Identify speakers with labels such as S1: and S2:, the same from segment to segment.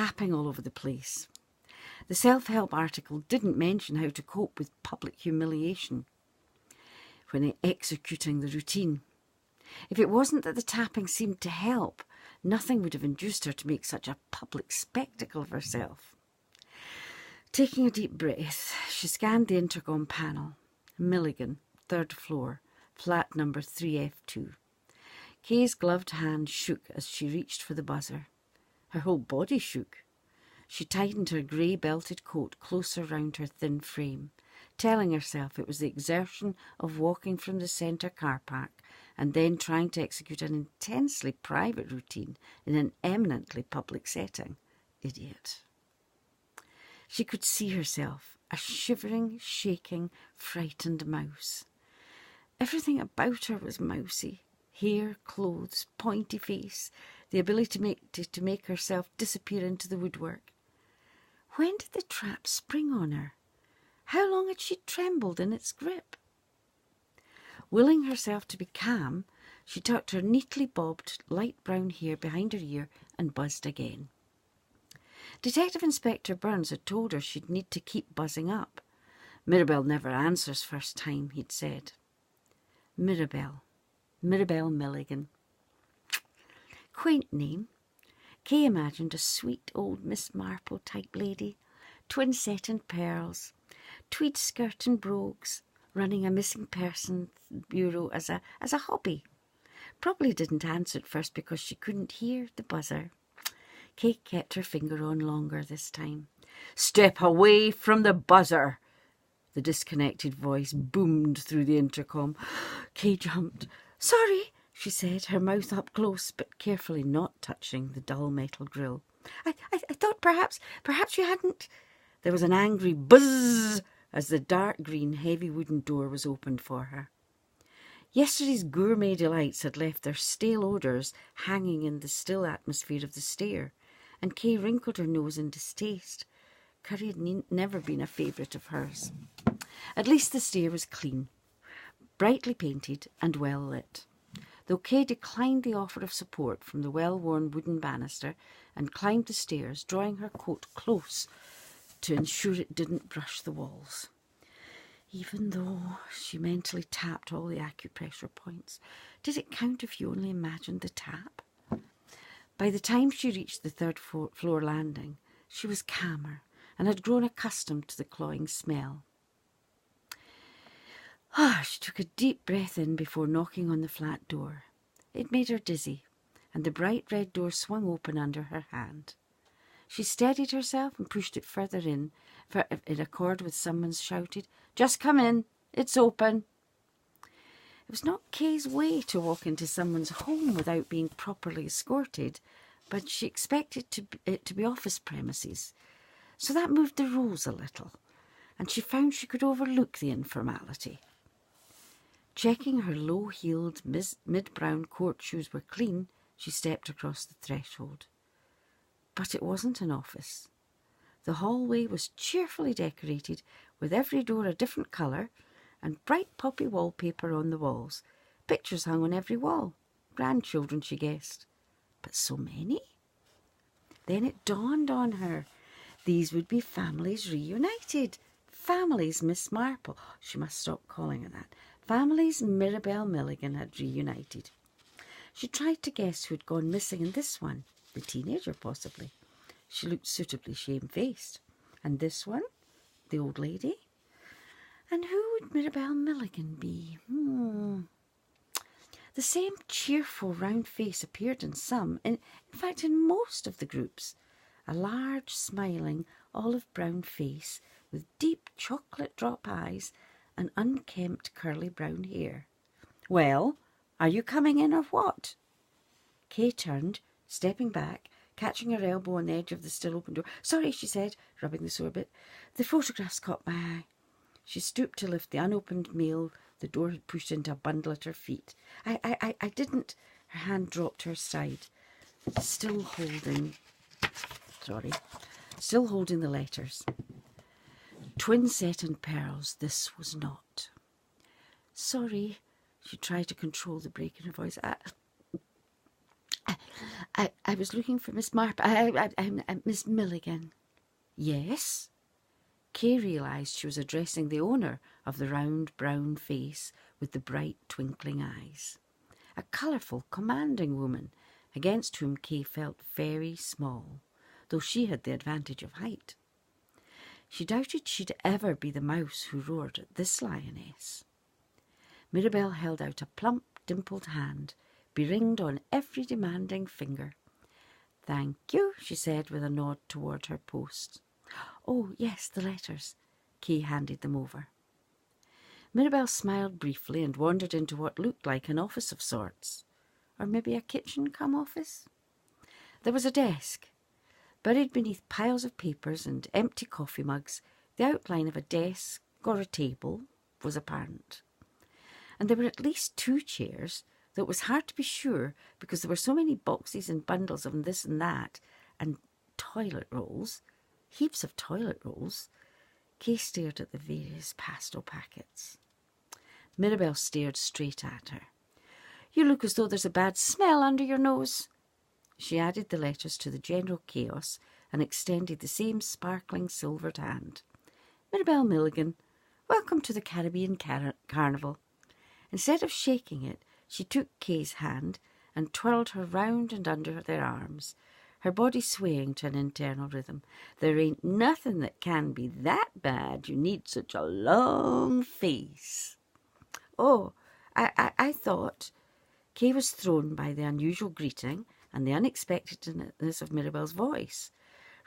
S1: tapping all over the place. The self-help article didn't mention how to cope with public humiliation when executing the routine. If it wasn't that the tapping seemed to help, nothing would have induced her to make such a public spectacle of herself. Taking a deep breath, she scanned the intercom panel. Milligan, 3rd floor, flat number 3F2. Kay's gloved hand shook as she reached for the buzzer. Her whole body shook. She tightened her grey belted coat closer round her thin frame, telling herself it was the exertion of walking from the centre car park and then trying to execute an intensely private routine in an eminently public setting. Idiot. She could see herself, a shivering, shaking, frightened mouse. Everything about her was mousy. Hair, clothes, pointy face, the ability to make herself disappear into the woodwork. When did the trap spring on her? How long had she trembled in its grip? Willing herself to be calm, she tucked her neatly bobbed light brown hair behind her ear and buzzed again. Detective Inspector Burns had told her she'd need to keep buzzing up. Mirabelle never answers first time, he'd said. Mirabelle Milligan. Quaint name. Kay imagined a sweet old Miss Marple type lady, twin set and pearls, tweed skirt and brogues, running a missing person bureau as a hobby. Probably didn't answer at first because she couldn't hear the buzzer. Kay kept her finger on longer this time. Step away from the buzzer! The disconnected voice boomed through the intercom. Kay jumped. Sorry, she said, her mouth up close, but carefully not touching the dull metal grill. I thought perhaps you hadn't... There was an angry buzz as the dark green, heavy wooden door was opened for her. Yesterday's gourmet delights had left their stale odours hanging in the still atmosphere of the stair, and Kay wrinkled her nose in distaste. Curry had never been a favourite of hers. At least the stair was clean, brightly painted and well lit. Though Kay declined the offer of support from the well-worn wooden banister and climbed the stairs, drawing her coat close to ensure it didn't brush the walls. Even though she mentally tapped all the acupressure points, did it count if you only imagined the tap? By the time she reached the 3rd floor landing, she was calmer and had grown accustomed to the cloying smell. She took a deep breath in before knocking on the flat door. It made her dizzy, and the bright red door swung open under her hand. She steadied herself and pushed it further in accord with someone's shouted, "Just come in, it's open." It was not Kay's way to walk into someone's home without being properly escorted, but she expected it to be office premises. So that moved the rules a little, and she found she could overlook the informality. Checking her low-heeled, mid-brown court shoes were clean, she stepped across the threshold. But it wasn't an office. The hallway was cheerfully decorated, with every door a different colour, and bright poppy wallpaper on the walls. Pictures hung on every wall. Grandchildren, she guessed. But so many? Then it dawned on her. These would be families reunited. Families Miss Marple. She must stop calling it that. Families Mirabelle Milligan had reunited. She tried to guess who had gone missing in this one. The teenager, possibly. She looked suitably shamefaced. And this one? The old lady? And who would Mirabelle Milligan be? The same cheerful round face appeared in some, in fact in most of the groups. A large, smiling, olive-brown face with deep chocolate drop eyes and unkempt curly brown hair. Well, are you coming in or what? Kay turned, stepping back, catching her elbow on the edge of the still open door. Sorry, she said, rubbing the sore bit. The photographs caught my eye. She stooped to lift the unopened mail the door had pushed into a bundle at her feet. I didn't. Her hand dropped to her side, still holding the letters. Twin set and pearls, this was not. Sorry, she tried to control the break in her voice. I was looking for Miss I'm Miss Milligan. Yes? Kay realised she was addressing the owner of the round brown face with the bright twinkling eyes. A colourful, commanding woman against whom Kay felt very small, though she had the advantage of height. She doubted she'd ever be the mouse who roared at this lioness. Mirabelle held out a plump, dimpled hand, beringed on every demanding finger. "Thank you," she said with a nod toward her post. "Oh, yes, the letters." Kay handed them over. Mirabelle smiled briefly and wandered into what looked like an office of sorts. Or maybe a kitchen-cum-office? There was a desk. Buried beneath piles of papers and empty coffee mugs, the outline of a desk or a table was apparent. And there were at least 2 chairs, though it was hard to be sure because there were so many boxes and bundles of this and that, and toilet rolls, heaps of toilet rolls. Kay stared at the various pastel packets. Mirabelle stared straight at her. "You look as though there's a bad smell under your nose." She added the letters to the general chaos and extended the same sparkling silvered hand. "Mirabelle Milligan, welcome to the Caribbean Carnival." Instead of shaking it, she took Kay's hand and twirled her round and under their arms, her body swaying to an internal rhythm. "There ain't nothing that can be that bad. You need such a long face." "Oh, I thought..." Kay was thrown by the unusual greeting and the unexpectedness of Mirabelle's voice.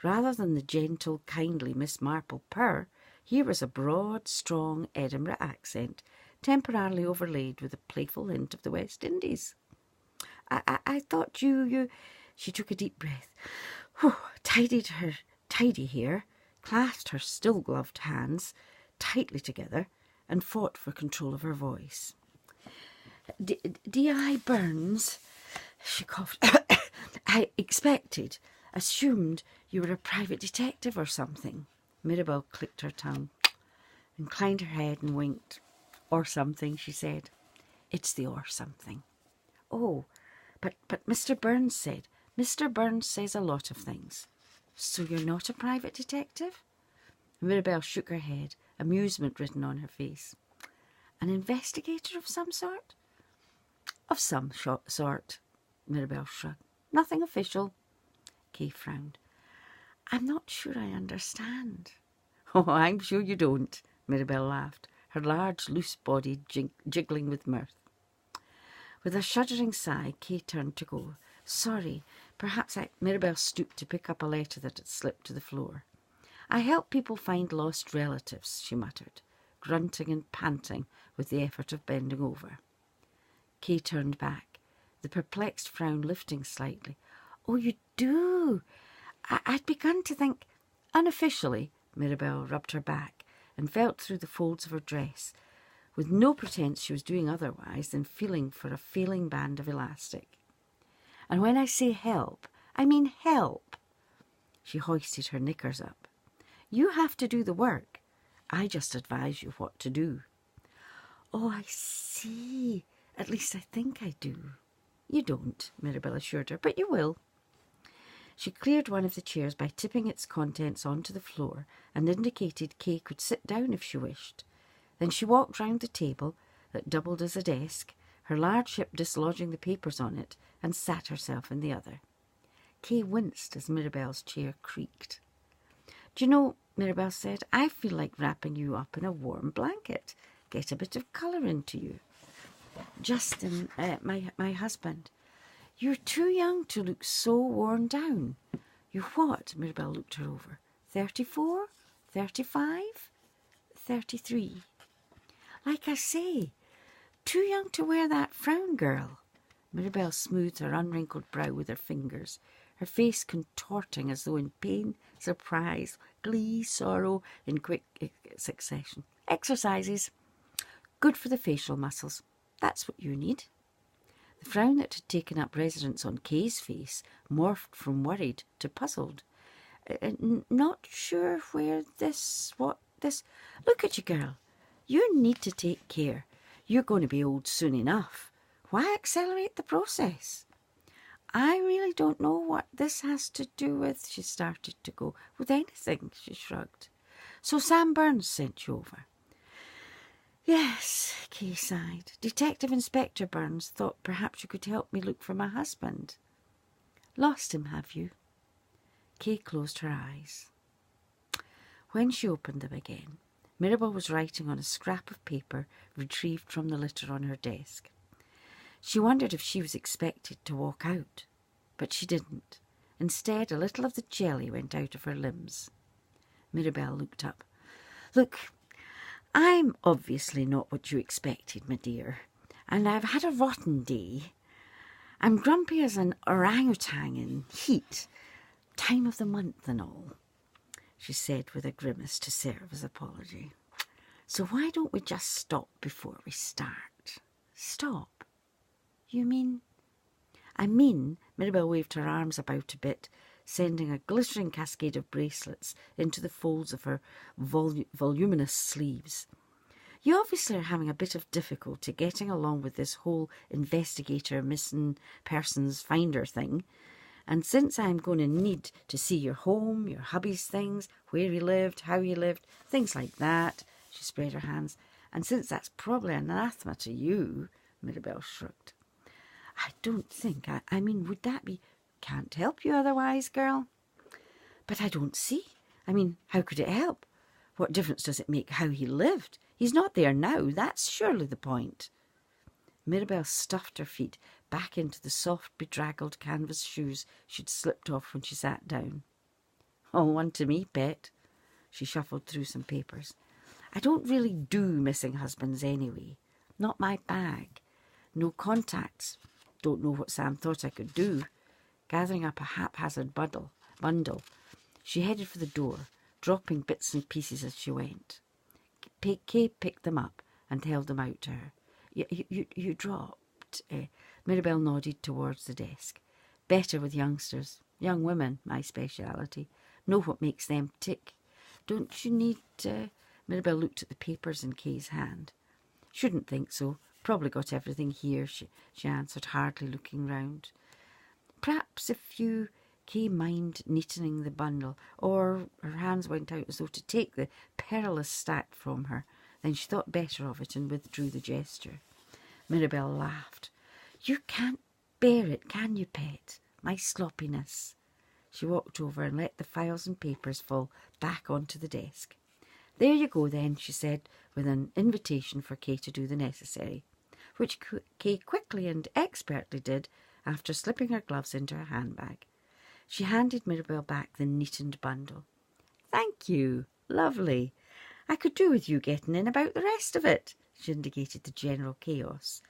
S1: Rather than the gentle, kindly Miss Marple purr, here was a broad, strong Edinburgh accent, temporarily overlaid with a playful hint of the West Indies. I thought you... She took a deep breath, tidied her tidy hair, clasped her still-gloved hands tightly together, and fought for control of her voice. "D.I. Burns," she coughed. "I assumed you were a private detective or something." Mirabelle clicked her tongue, inclined her head and winked. "Or something," she said. "It's the or something." "Oh, but Mr. Burns said..." "Mr. Burns says a lot of things." "So you're not a private detective?" Mirabelle shook her head, amusement written on her face. "An investigator of some sort?" "Of some sort," Mirabelle shrugged. "Nothing official." Kay frowned. "I'm not sure I understand." "Oh, I'm sure you don't," Mirabelle laughed, her large, loose body jiggling with mirth. With a shuddering sigh, Kay turned to go. "Sorry, Mirabelle stooped to pick up a letter that had slipped to the floor. "I help people find lost relatives," she muttered, grunting and panting with the effort of bending over. Kay turned back, the perplexed frown lifting slightly. "Oh, you do? I'd begun to think..." Unofficially, Mirabelle rubbed her back and felt through the folds of her dress, with no pretence she was doing otherwise than feeling for a failing band of elastic. "And when I say help, I mean help." She hoisted her knickers up. "You have to do the work. I just advise you what to do." "Oh, I see. At least I think I do." "You don't," Mirabelle assured her, "but you will." She cleared one of the chairs by tipping its contents onto the floor and indicated Kay could sit down if she wished. Then she walked round the table that doubled as a desk, her lordship dislodging the papers on it, and sat herself in the other. Kay winced as Mirabelle's chair creaked. "Do you know," Mirabelle said, "I feel like wrapping you up in a warm blanket. Get a bit of colour into you." "Justin, my husband. You're too young to look so worn down." "You're what?" Mirabelle looked her over. 34? 35? 33? "Like I say, too young to wear that frown, girl." Mirabelle smoothed her unwrinkled brow with her fingers, her face contorting as though in pain, surprise, glee, sorrow in quick succession. "Exercises. Good for the facial muscles. That's what you need." The frown that had taken up residence on Kay's face morphed from worried to puzzled. "Not sure where this... what this... Look at you, girl. You need to take care. You're going to be old soon enough. Why accelerate the process?" I really don't know what this has to do with, she started to go. With anything, she shrugged. So Sam Burns sent you over? Yes, Kay sighed. Detective Inspector Burns thought perhaps you could help me look for my husband. Lost him, have you? Kay closed her eyes. When she opened them again, Mirabelle was writing on a scrap of paper retrieved from the litter on her desk. She wondered if she was expected to walk out, but she didn't. Instead, a little of the jelly went out of her limbs. Mirabelle looked up. Look, I'm obviously not what you expected, my dear, and I've had a rotten day. I'm grumpy as an orangutan in heat, time of the month and all, she said with a grimace to serve as apology. So why don't we just stop before we start? Stop? You mean? I mean, Mirabelle waved her arms about a bit, sending a glittering cascade of bracelets into the folds of her voluminous sleeves. You obviously are having a bit of difficulty getting along with this whole investigator missing persons finder thing. And since I'm going to need to see your home, your hubby's things, where you lived, how you lived, things like that, she spread her hands, and since that's probably anathema to you, Mirabelle shrugged. I don't think, I mean, would that be, can't help you otherwise, girl? But I don't see. I mean, how could it help? What difference does it make how he lived? He's not there now, that's surely the point. Mirabelle stuffed her feet back into the soft, bedraggled canvas shoes she'd slipped off when she sat down. All one to me, pet. She shuffled through some papers. I don't really do missing husbands anyway. Not my bag. No contacts. Don't know what Sam thought I could do. Gathering up a haphazard bundle, she headed for the door, dropping bits and pieces as she went. Kay picked them up and held them out to her. You dropped? Mirabelle nodded towards the desk. Better with youngsters. Young women, my speciality. Know what makes them tick. Don't you need... Mirabelle looked at the papers in Kay's hand. Shouldn't think so. Probably got everything here, she answered, hardly looking round. Perhaps if you... Kay minded neatening the bundle, or her hands went out as though to take the perilous stack from her. Then she thought better of it and withdrew the gesture. Mirabelle laughed. You can't bear it, can you, pet? My sloppiness. She walked over and let the files and papers fall back onto the desk. There you go then, she said, with an invitation for Kay to do the necessary, which Kay quickly and expertly did after slipping her gloves into her handbag. She handed Mirabelle back the neatened bundle. Thank you. Lovely. I could do with you getting in about the rest of it. She indicated the general chaos.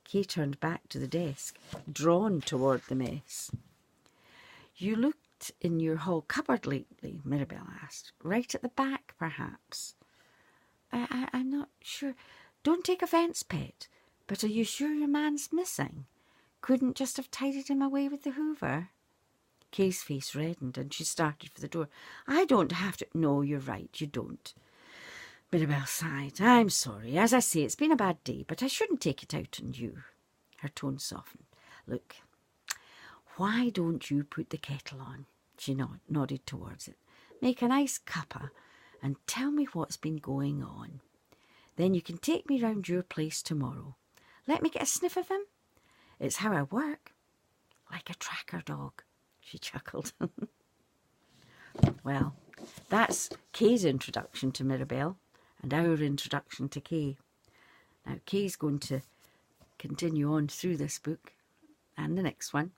S1: Kay turned back to the desk, drawn toward the mess. You looked in your hall cupboard lately, Mirabelle asked. Right at the back, perhaps. I'm not sure. Don't take offence, pet, but are you sure your man's missing? Couldn't just have tidied him away with the hoover? Kay's face reddened and she started for the door. I don't have to... No, you're right, you don't. Mirabelle sighed. I'm sorry. As I say, it's been a bad day, but I shouldn't take it out on you. Her tone softened. Look, why don't you put the kettle on? She nodded towards it. Make a nice cuppa and tell me what's been going on. Then you can take me round your place tomorrow. Let me get a sniff of him. It's how I work. Like a tracker dog, she chuckled. Well, that's Kay's introduction to Mirabelle and our introduction to Kay. Now, Kay's going to continue on through this book and the next one.